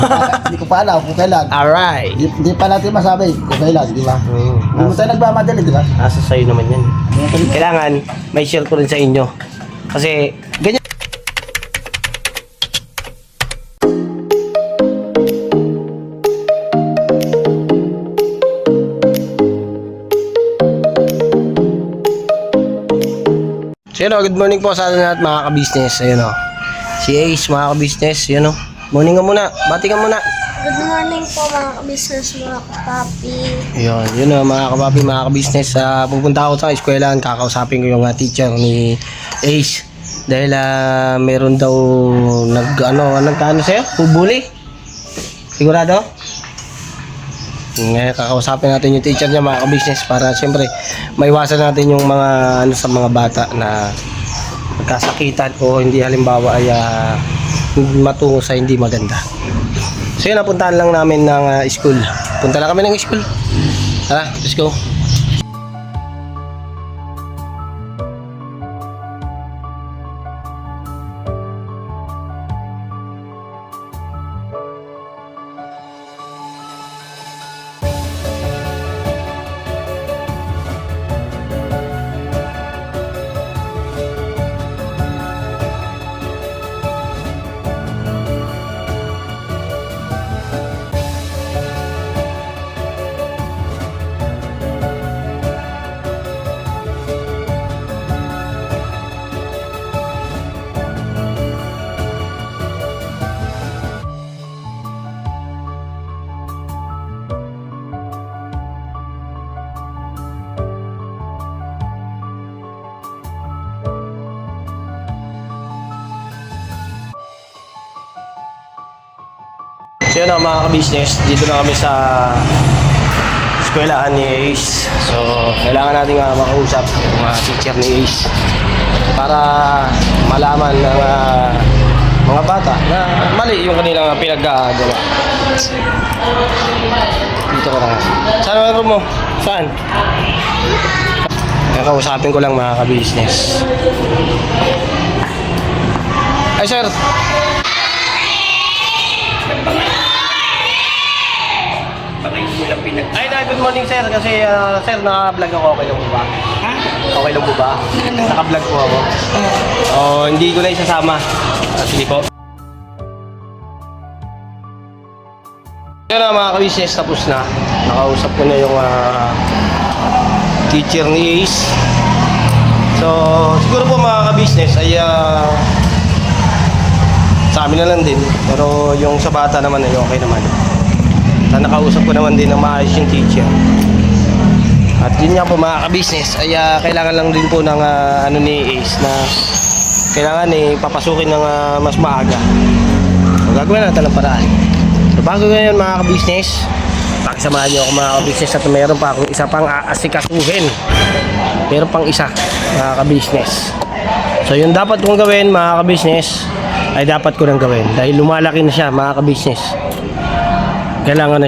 Hindi ko pa alam kung kailan. Alright. Hindi pa natin masabi kung kailan, di ba? Hindi mo tayo nagmamadali, di ba? Asa sa'yo naman yan. Kailangan may share ko rin sa inyo. Kasi ganyan. So yun o, good morning po sa atin lahat mga ka-business. Ayun o, si Ace mga ka-business. Yun o, morning ka muna, bati ka muna. Good morning po mga ka-business, mga kapapi. Yun o mga kapapi, mga ka-business. Pupunta ako sa eskwelahan, kakausapin ko yung teacher ni Ace. Dahil meron daw nagkano sa'yo? Pubuli? Sigurado? Ngayon kakausapin natin yung teacher niya mga ka-business para siyempre maiwasan natin yung mga sa mga bata na magkasakitan o hindi halimbawa ay matungo sa hindi maganda. So yun, napuntahan lang namin ng school. Punta lang kami ng school. Tara, let's go. So yun mga ka-business, dito na kami sa eskwelahan ni Ace. So kailangan natin makausap yung teacher ni Ace para malaman ng mga bata na mali yung kanilang pinaggagawa. Dito ko na. Saan ang room mo? Saan? Kausapin ko lang mga ka-business. Ay sir! Ay, good morning sir. Kasi sir, naka-vlog ako. Okay lang po ba? Ha? Okay lang po ba? Naka-vlog po ako. Hindi ko na isasama. Sige po. Yun na mga ka-business, tapos na. Nakausap ko na yung teacher ni Ace. So, siguro po mga ka-business ay sa amin na lang din. Pero yung sa bata naman ay okay naman. Nakausap ko naman din ng maayos yung teacher. At yun nga po mga ka-business ay kailangan lang din po ng ni Ace na kailangan papasukin ng mas maaga. So, gagawin natin ng paraan. So bago ngayon mga ka-business, pakisamahan nyo ako mga ka-business at mayroon pa akong isa pang aasikasuhin. Mayroon pang isa mga ka-business. So yung dapat kong gawin mga ka-business ay dapat ko nang gawin dahil lumalaki na siya mga ka-business. Kailangan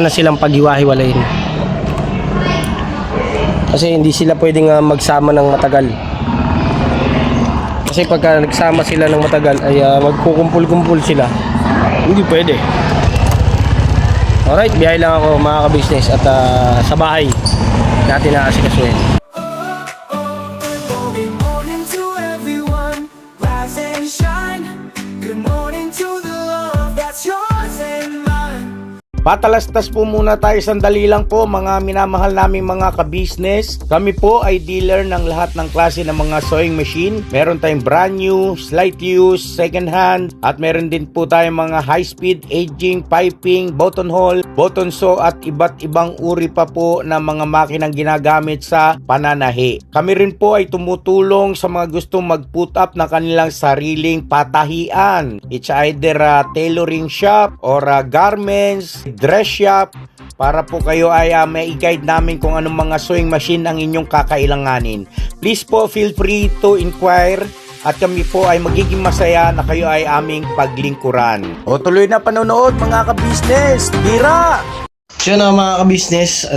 na silang paghiwa-hiwalayin. Kasi hindi sila pwedeng magsama ng matagal. Kasi pagka nagsama sila ng matagal ay magkukumpul-kumpul sila. Hindi pwede. Alright, biyahe lang ako mga ka-business at sa bahay natin naasikasuhin. Patalastas po muna tayo sandali lang po mga minamahal naming mga ka-business. Kami po ay dealer ng lahat ng klase ng mga sewing machine. Meron tayong brand new, slight use, second hand, at meron din po tayong mga high speed, aging, piping, button hole, button sew at iba't ibang uri pa po ng mga makinang ginagamit sa pananahi. Kami rin po ay tumutulong sa mga gustong mag-put up na kanilang sariling patahian. It's either a tailoring shop or garments, dress shop, para po kayo ay may i-guide namin kung anong mga sewing machine ang inyong kakailanganin. Please po feel free to inquire at kami po ay magiging masaya na kayo ay aming paglingkuran. O tuloy na panonood mga ka-business. Tira! So yun mga ka-business,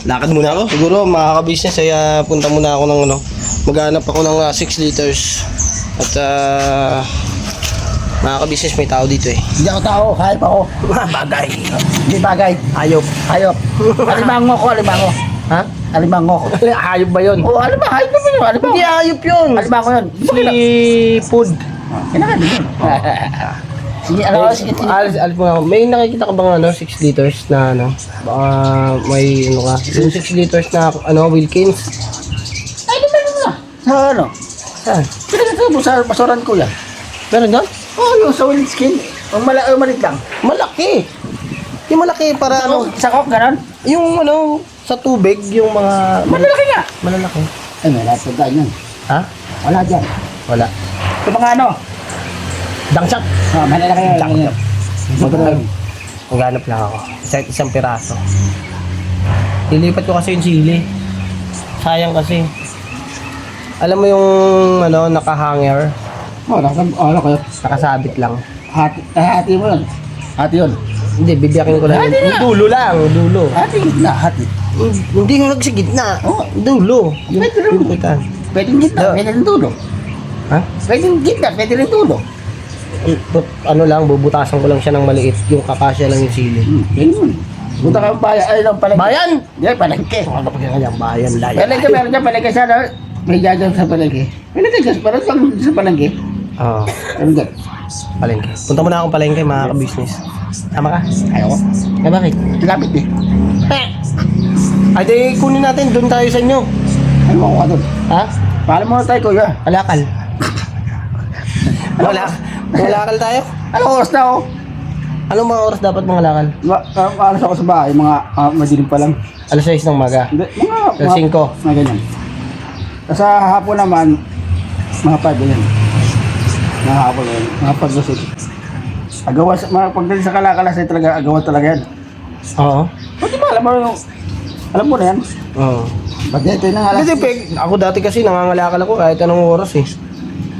lakad muna ako. Siguro mga ka-business ay punta muna ako ng maghanap ako ng 6 liters. At Mga ka-business, may tao dito eh. Hindi ako tao, hayop ako. Bagay. Hindi bagay. Hayop. Hayop. Alimango ko, alimango. Ha? Alimango ko. Hayop ba yun? Oo, alimango, hayop naman yun. Alimango. Hindi hayop yun. Alimango yun. Food. Kinakain din yun. Sige, ano, sige, sige. Alis mo nga. May nakikita ka bang 6 liters na baka may ano ka? Yung 6 liters na Wilkins. Ay, di ba yun na? Sa ano? Saan? Pinagkakita mo sa basuran ko yan. Meron doon? Oo, yung sa wind skin. Ang malit lang. Malaki. Yung malaki para Sa kok, gano'n? yung sa tubig, yung mga Malalaki nga. malalaki. Ay, may lahat ng daan yun. Ha? Wala dyan. Wala. Ito mga ano? Dangsak. May lalaki nga. Dangsak. Magandang. Maghanap lang ako. Isang piraso. Lilipat ko kasi yung sili. Sayang kasi. Alam mo yung naka-hanger, Ano kayo? nakasabit lang. Hati mo yun. Hati yun. Hindi, bibiyakin ko lang. Hati Yung na. dulo lang, dulo. Hati gitna, hati. Hindi yung sa gitna. Oo. Dulo. Yung Pwede rin. pinupitan. Pwedeng gitna, No. pwede rin tulo. Ha? Pwedeng gitna, pwede rin tulo. Bubutasan ko lang siya ng maliit. Yung kakasya lang yung sili. Pwede mo. Punta ka bayan, ay lang palengke. Bayan! Hindi, palengke. Ano pa kaya bayan, layan. Palengke, meron dyan, palengke sana. May dyan sa palengke. Palengke dyan, parang sa palengke. Oo. Meron dyan. Palengke. Punta muna akong palengke, mga ka-business. Tama ka? Ayaw ko. Eh, bakit? Lapit eh. Ay, di kunin natin. Doon tayo sa inyo. Ano mo ka doon? Ha? Paalam muna tayo, kuya. Kalakal. Kalakal tayo? Anong oras na ako? Anong mga oras dapat mga lakal? Alas ako sa bahay, mga madilim pa lang. Alas 6 ng maga. Hindi, Alas 5. mga ganyan. Sa hapon naman, mga 5 ganyan. Mga hapon ganyan, mga 5 lusot. Agawan, pagdating sa kalakalas ay talaga, agawan talaga yan. Oo. Pati ba, alam mo na yan. Oo. Pagdating ng alas, Kasi ako dati kasi nangangalakal ako kahit anong oras eh.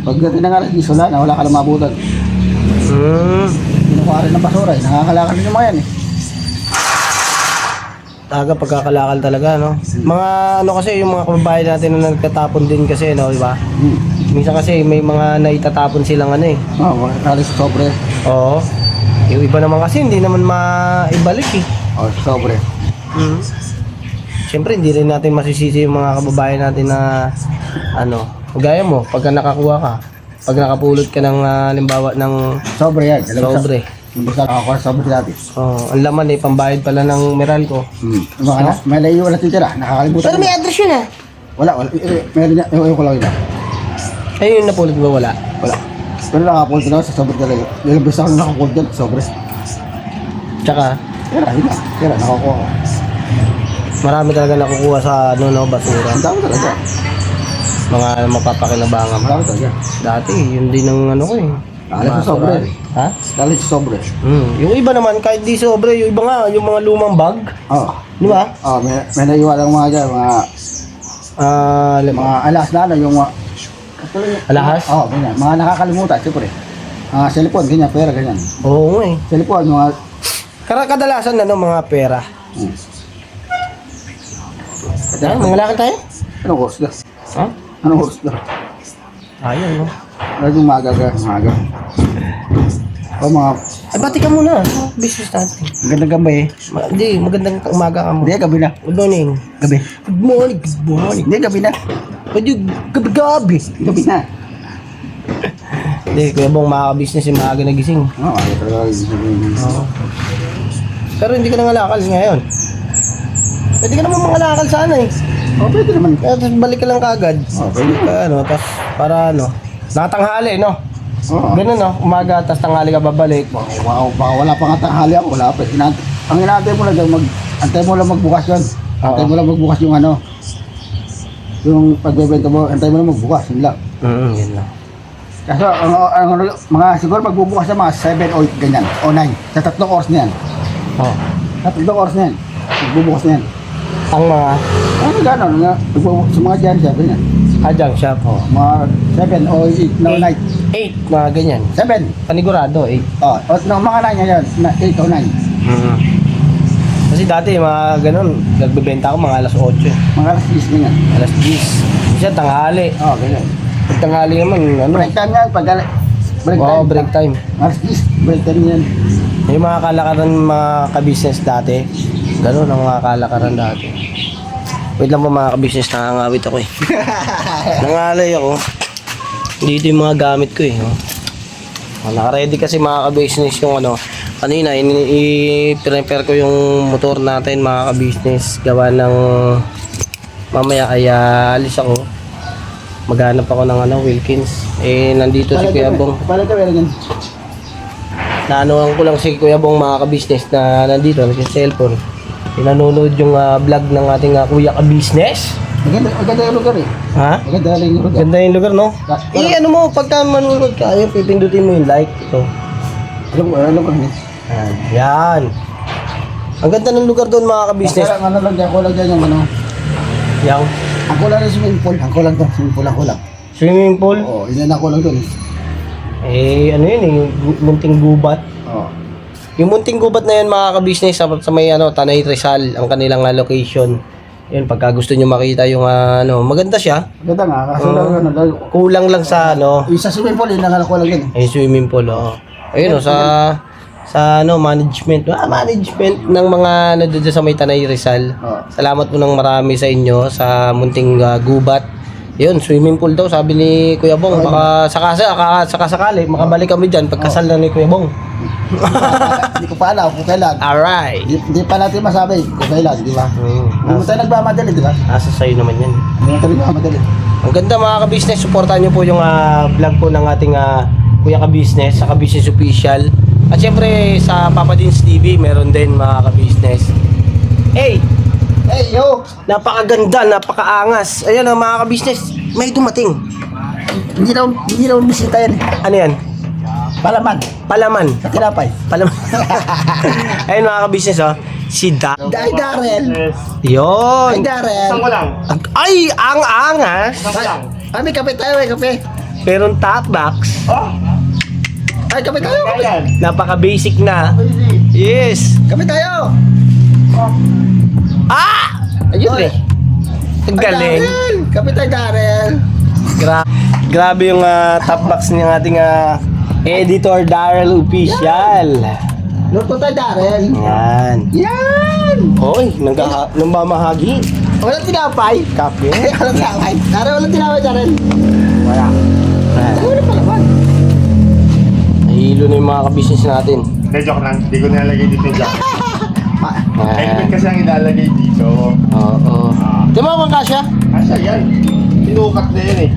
pagdating ng alas, wala na, wala ka lang mabutan. Kinukuha rin ng basura eh, nakakalakal din yung mga yan eh. Taga pagkakalakal talaga, no? Mga kasi, yung mga kababayan natin na nagtatapon din kasi, no, di ba? Minsan kasi may mga naitatapon silang eh. Oo, kalis sobre. Oo. Yung iba naman kasi hindi naman maibalik eh. Oo, sobre. Siyempre hindi rin natin masisisi yung mga kababayan natin na gaya mo, pagka nakakuha ka, pag nakapulot ka ng halimbawa ng Sobre yan. sobre. Basta ako sobre dati. Ang laman eh, pambayad pala ng Meralco. May layo wala titira, nakakalimutan. Pero may address yun ah. Wala. Meron niya, ewan ko lang yun. Ay, yung napulot mo wala. Wala. Pero nakapulot na ako sa sobre talaga. Ilang beses ako nakapulot dyan, sobre. Tsaka, Kaya, nakakuha ko. marami talaga nakukuha sa basura. Ang dami talaga. Mga mapapakinabangan. Marami talaga. Dati, yun din ang ko eh. Dahil sa sobre. Ha? Dahil sa sobre. Yung iba naman, kahit di sobre, yung iba nga, yung mga lumang bag. Oo. Di ba? May naiwan lang mga dyan, mga alas na yung mga... Alahas? Oo, ganyan. Mga nakakalimutan, siyempre. Mga cellphone, ganyan, pera, ganyan. Oo nga eh. Cellphone, mga... Kadalasan mga pera. Mga lakad tayo? Anong oras na? Ha? Anong oras na? Ayun, no? Laging maaga. O mga... Ay, bati ka muna. Business natin. Magandang gabi eh. Hindi, magandang umaga ka mo. Hindi, gabi na. Good morning. Gabi. Good morning, good morning. Hindi, gabi na. Pwede, gabi-gabi. Gabi na. Hindi, kaya bang maka-business yung maaga nagising. Oo, ayaw talaga. Oo. Pero hindi ka nangalakal ngayon. Pwede ka naman mangalakal sana eh. Oo, pwede naman. Kaya tapos balik ka lang kagad. Oo, pwede. Tapos para nakatanghali, no? Oo. Ganun, no? Umaga, tapos tanghali ka babalik. Wow, baka wala pa nga tanghali ako, wala pa. Ang inaantay mo lang dyan, antay mo lang magbukas yun. Antay mo lang magbukas yung yung pagbebenta mo, antay mo lang magbukas, yun lang. Yun lang. Kaso, mga siguro magbubukas sa mga 7 o 8 ganyan, o 9, sa 3 oras na yan. Oh. Sa 3 oras na yan, magbubukas na yan. Ang mga Ano gano'n, sa mga dyan siya, ganyan. junk shop, Mga 7 o 8 na night. 8, mga ganyan. 7. Panigurado, 8. O mga 9 yan, 8 o 9. Kasi dati, mga ganun, nagbebenta ako mga alas 8. Mga alas 10 ganyan. Alas 10. Kasi tanghali. Oo, ganyan. Pag tanghali naman, Break time yan, pag Break Oo, time. break time. At least, break time yan. Yung mga kalakaran mga ka-business dati. Ganun ang mga kalakaran dati. Wait lang po mga ka-business, nakangawit ako eh. Nangalay ako. Dito yung mga gamit ko eh. Naka-ready kasi mga ka-business yung ano. Kanina, i-prepare ko yung motor natin mga ka-business. Gawa ng mamaya ay alis ako. Maghanap ako ng ano, Wilkins. Eh, nandito si Kuya Bong. Paano ito meron yan? Naanohan ko lang si Kuya Bong mga ka-business na nandito, nag-cellphone. Pinanonood yung vlog ng ating Kuya ka-business. Maganda yung lugar eh. Ha? Maganda yung lugar. Ganda yung lugar, no? Ano mo, pagka manunod ka, ayun, pipindutin mo yung like. Ito. Ano ba yun? Yan. Ang ganda ng lugar doon mga ka-business. Kaya ano lang dyan, kulang dyan yung ano. Yang Ang kulang ng swimming pool. Ang kulang doon, swimming pool ang kulang. swimming pool. Oo, yun ang kulang doon. Eh, ano yun eh, yung munting gubat. Oo. Yung munting gubat na yun mga ka-business sa may ano, Tanay Rizal, ang kanilang location. Yun, pagka gusto nyo makita yung ano, maganda siya. Ganda nga, kaso lang ano, Kulang lang sa ano, yung sa swimming pool, yun ang kulang yun. yung swimming pool, oo. Ayun, sa ano, management ng mga ano doon sa may Tanay Rizal. Oo. Salamat po ng marami sa inyo sa munting gubat. Yun, swimming pool daw, sabi ni Kuya Bong. Baka sakasakali, makabalik kami dyan pagkasal na ni Kuya Bong. Hindi ko pa alam kung kailan. Alright. Hindi pa natin masabi kung kailan, di ba? Hindi mo tayo nagmamadali, di ba? Nasa sa'yo naman yan. Hindi mo tayo nagmamadali. Ang ganda mga ka-business, supportan nyo po yung vlog po ng ating Kuya ka-business, sa ka-business official. At syempre sa Papa Dins TV, meron din mga ka-business. Hey! Hey, yo! Napakaganda, napakaangas. Ayan ang mga ka-business, may dumating. Hindi daw bisita yan. Ano yan? Palaman. Palaman. Sa tinapay. Palaman. Ayun mga ka-business, oh. Si Ay, Darrell. Yun. Ay, Darrell. Ay, ang angas. Ay, may kape tayo, may kape. Pero top box. Ay, kape tayo. Napaka-basic na. Yes. Kape tayo. Ah! Ayun eh. Ang galing. Darrell. Kape tayo, Darrell. Grabe yung top box ng ating editor Darrell Official. Luto tayo, Darrell. Yan. Yan. Hoy, namamahagi. Walang tinapay. Kape. Walang tinapay. Darrell, walang tinapay, Darrell. Wala. Wala palaman. Nahihilo na yung mga ka-business natin. Hindi, joke lang. Hindi ko nilalagay dito yung jacket. Helmet Yan. kasi ang ilalagay dito. Oo. Di ba kung kasya? Asya yan. Sinukat na yan eh.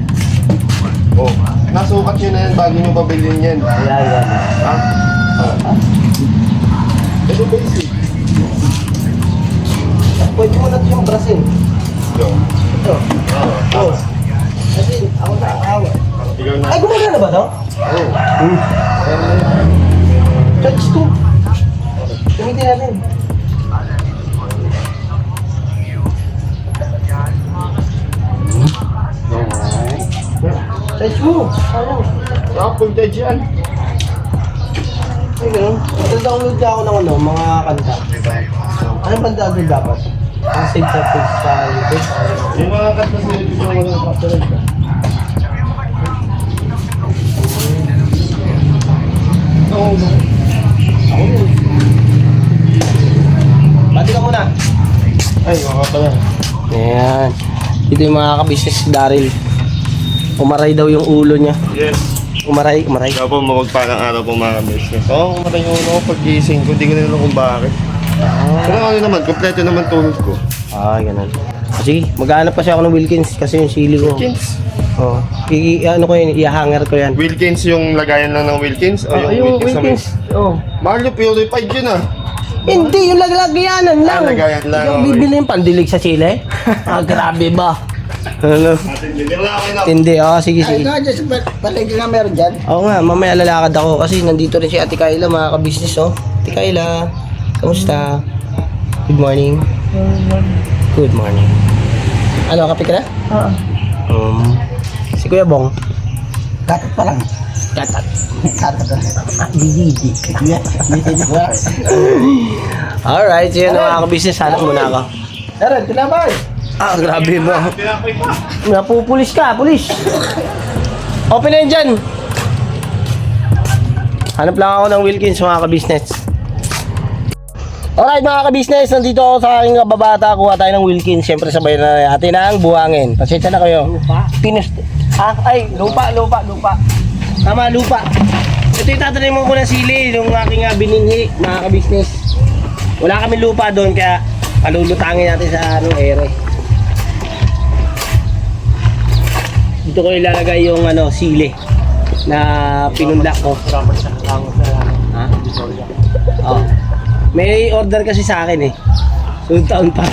Oh, nasukat nyo na yan bago nyo pabilin yan. Yan. Ha? Ito basic. Pwede mo natin yung brasin. Ito. Ito. Oh. Kasi ako na awa. Ikaw na. Ay, gumagana ba to? Oh. Touch to. Gamitin natin. Touch mo. Ano? Apple touch yan. Ay, gano'n. Mag-download ka ako ng ano, mga kanta. Anong banda doon dapat? Ang save sa page sa YouTube. Yung mga kanta sa YouTube yung walang copyright ka. Oo. Ako yun. Bati ka muna. Ay, mga pala. Ayan. Ito yung mga ka-business si Daryl. Umaray daw yung ulo niya. Yes. Umaray. Ikaw po mapagpalang araw po mga business. Oo, kumatay yung ulo ko pag-gising ko. Hindi ko nila kung bakit. Pero ano naman, kompleto naman tulog ko. Ah, ganun. Sige, maghanap pa siya ako ng Wilkins kasi yung sili ko. Wilkins? Oo. Ano ko yun, i-hanger ko yan. Wilkins yung lagayan lang ng Wilkins? O yung Wilkins na Wilkins. Oo. Mahal yung purified yun ah. Hindi, yung lagyanan lang. Lagayan lang, Yung okay. bibili yung pandilig sa Chile. Grabe ba? Ano? Hindi wala kayo na. Hindi, sige. Ay, ito nga dyan, palengke nga meron dyan. Oo nga, mamaya lalakad ako kasi nandito rin si Ate Kayla, mga ka-business, oh. Ate Kayla, kamusta? Good morning. Good morning. Ano, kape ka na? Oo. Si Kuya Bong. Katat pa lang. Katat. Katat pa lang. Didi. Alright, so yun mga ka-business, hanap muna ako. Darrell, tinapay. Ah, grabe ba? Pinapay pa. Napupulis ka, pulis. Open na yun dyan. Hanap lang ako ng Wilkins mga ka-business. Alright mga ka-business, nandito ako sa aking kababata. Kuha tayo ng Wilkins. Siyempre sabay na natin ang buhangin. Pasensya na kayo. Lupa? Lupa. Tama, lupa. Ito yung tatanim mo ko ng sili, yung aking bininhi mga ka-business. Wala kami lupa doon kaya palulutangin natin sa ere. Dito ko ilalagay yung sili na pinundak ko. Ha? Oh. May order kasi sa akin eh. Sunod taon pa.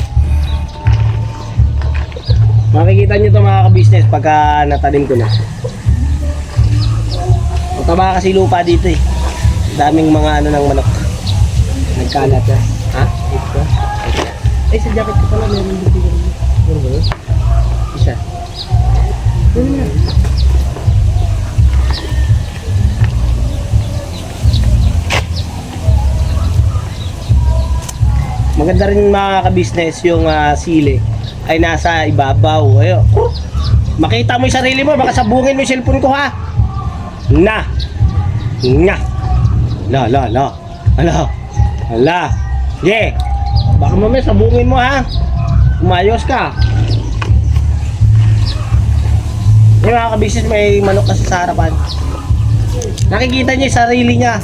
Makikita nyo ito mga ka-business pagka natanim ko na. Mataba kasi lupa dito eh. Daming mga ng manok. Nagkalat na. Ha? Ito? Ay, sa jacket ko pala meron dito. Meron ba yun? Isa. Maganda rin mga ka-business yung sili ay nasa ibabaw. Ayo. Makita mo yung sarili mo, baka sabungin mo yung cellphone ko ha. Na. Ala. Yeah. Baka mamaya sabungin mo ha. Umayos ka. Yung mga ka-business may manok kasi sa harapan. Nakikita niya yung sarili niya.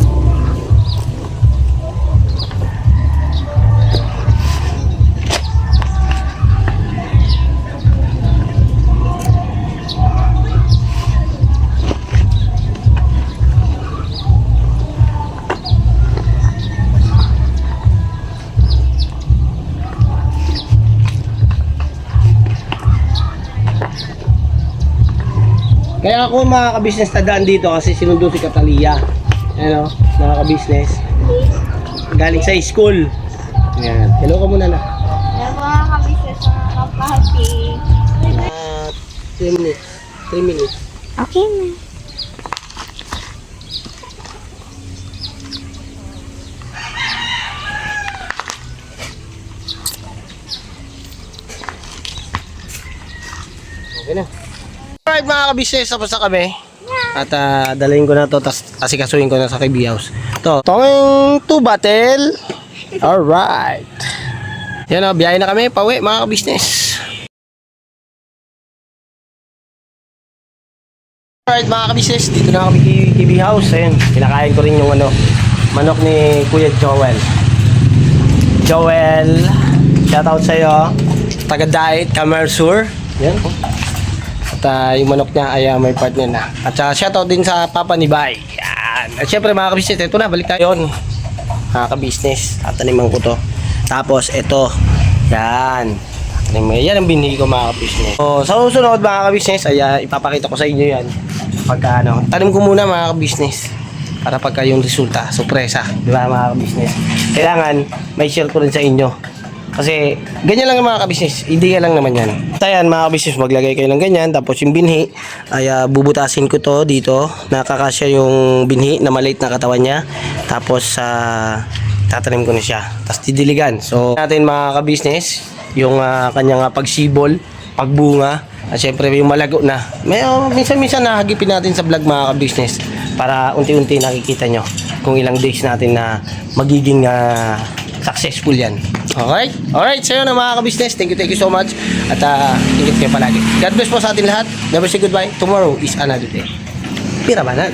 Kaya ako mga ka-business tadaan dito kasi sinundo si Catalia. Ano, mga ka-business. Galing sa school. Ayan. Hello ka muna na. Ayan mga ka-business, mga kapati. 3 minutes. 3 minutes. Okay na. Okay na. Alright mga ka-business, tapos na kami. At dalhin ko na to, tapos asikasuhin ko na sa KB house. Ito, tong 2 bottle. Alright. Yan o, biyahe na kami, pauwi mga ka-business. Alright mga ka-business, dito na kami KB house. Ayun, pinakain ko rin yung manok ni Kuya Joel. Joel, shoutout sa'yo. Taga-diet, Kamersur. Yan po. At yung manok niya ay may partner na. At shoutout din sa papa ni Bay. Yan. At syempre mga ka-business, ito na, balik tayo yun. Mga ka-business, tataniman ko to. Tapos ito, yan. Yan ang binili ko mga ka-business. So, sa susunod mga ka-business, ay ipapakita ko sa inyo yan. Pagka tanim ko muna mga ka-business. Para pagka yung resulta, sorpresa. Di ba mga ka-business? Kailangan may share ko rin sa inyo. Kasi ganyan lang mga ka-business, ideya lang naman yan. Tayan mga ka-business, maglagay kayo ng ganyan. Tapos yung binhi, ay bubutasin ko to dito. Nakakasya yung binhi na maliit na katawan niya. Tapos tatanim ko na siya. Tapos didiligan. So natin mga ka-business, yung kanyang pagsibol, pagbunga. At syempre yung malago na. Minsan-minsan nahagipin natin sa vlog mga ka-business. Para unti-unti nakikita nyo kung ilang days natin na magiging successful yan. Alright? Alright, sa'yo na mga ka-business. Thank you so much. At ingat kayo palagi. God bless po sa atin lahat. Never say goodbye. Tomorrow is another day. Pirabanan.